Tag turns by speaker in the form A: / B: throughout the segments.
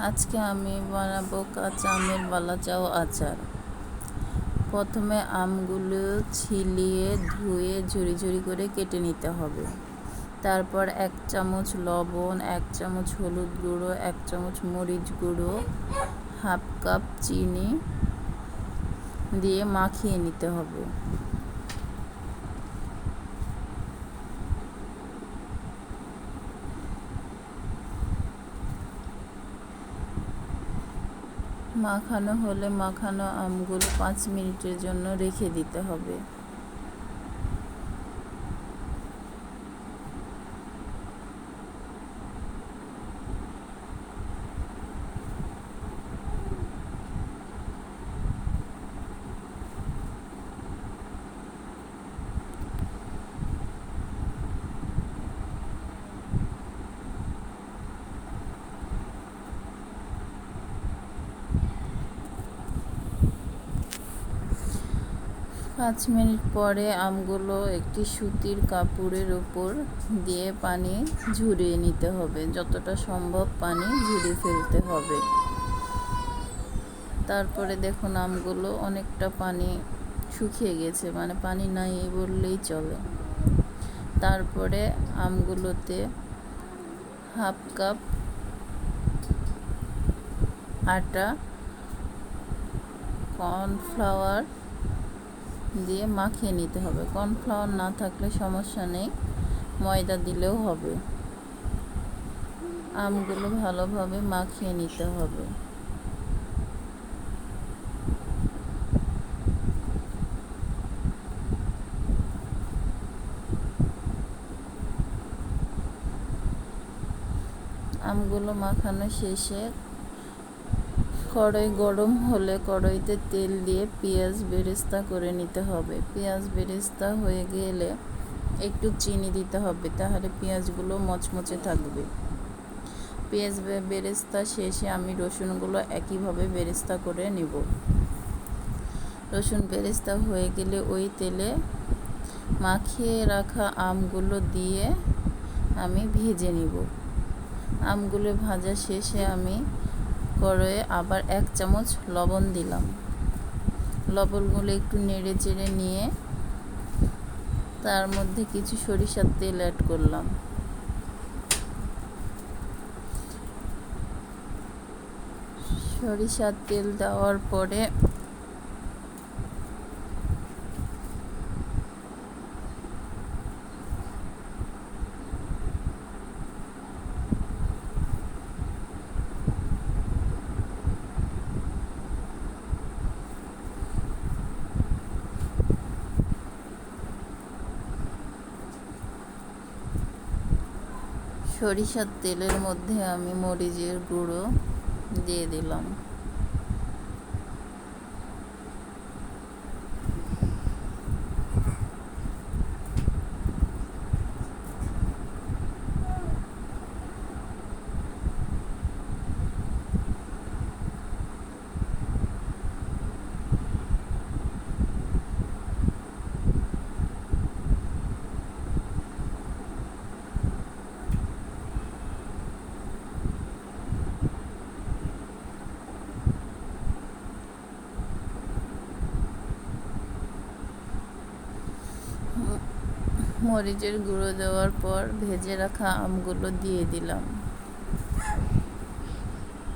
A: আজকে আমি বানাবো কাঁচা আমের বালাচাও আচার। প্রথমে আমগুলো ছিলিয়ে ধুয়ে ঝুরি ঝুরি করে কেটে নিতে হবে। তারপর 1 চামচ লবণ, 1 চামচ হলুদ গুঁড়ো, 1 চামচ মরিচ গুঁড়ো, হাফ কাপ চিনি দিয়ে মাখিয়ে নিতে হবে। মাখানো হলে মাখানো আমগুলো 5 মিনিটের জন্য রেখে দিতে হবে। পাঁচ মিনিট পরে আমগুলো একটি সুতির কাপড়ের উপর দিয়ে পানি ঝরিয়ে নিতে হবে। যতটা সম্ভব পানি ঝরিয়ে ফেলতে হবে। তারপরে দেখুন আমগুলো অনেকটা পানি শুকিয়ে গেছে, মানে পানি নাই বললেই চলে। তারপরে আমগুলোতে হাফ কাপ আটা, কর্নফ্লাওয়ার দিয়ে মাখিয়ে নিতে হবে। কর্নফ্লাওয়ার না থাকলে সমস্যা নেই, ময়দা দিলেও হবে। আমগুলো ভালোভাবে মাখিয়ে নিতে হবে। আমগুলো মাখানো শেষে কড়াই গরম হলে কড়াইতে তেল দিয়ে পেঁয়াজ বেরেস্তা করে নিতে হবে। পেঁয়াজ বেরেস্তা হয়ে গেলে একটু চিনি দিতে হবে, তাহলে পেঁয়াজগুলো মচমচে থাকবে। পেঁয়াজ বেরেস্তা শেষে আমি রসুনগুলো একইভাবে বেরেস্তা করে নিব। রসুন বেরেস্তা হয়ে গেলে ওই তেলে মাখিয়ে রাখা আমগুলো দিয়ে আমি ভেজে নিব। আমগুলো ভাজা শেষে আমি কড়াইয়ে আবার 1 চামচ লবণ দিলাম। লবণগুলো একটু নেড়ে চেড়ে নিয়ে তার মধ্যে কিছু সরিষার তেল অ্যাড করলাম। সরিষার তেল দেওয়ার পরে সরিষার তেলের মধ্যে আমি মরিচের গুঁড়ো দিয়ে দিলাম। মরিচের গুঁড়ো দেওয়ার পর ভেজে রাখা আমগুলো দিয়ে দিলাম।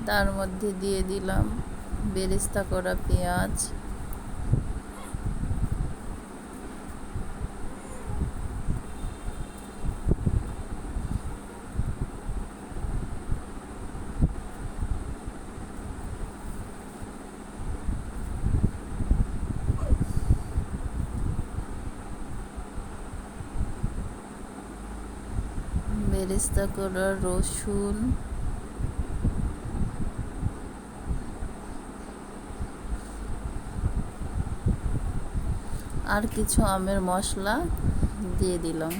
A: তার মধ্যে দিয়ে দিলাম বেরেস্তা করা পেঁয়াজ, বেরেস্তা করা রসুন, আর কিছু আমের মশলা দিয়ে দিলাম।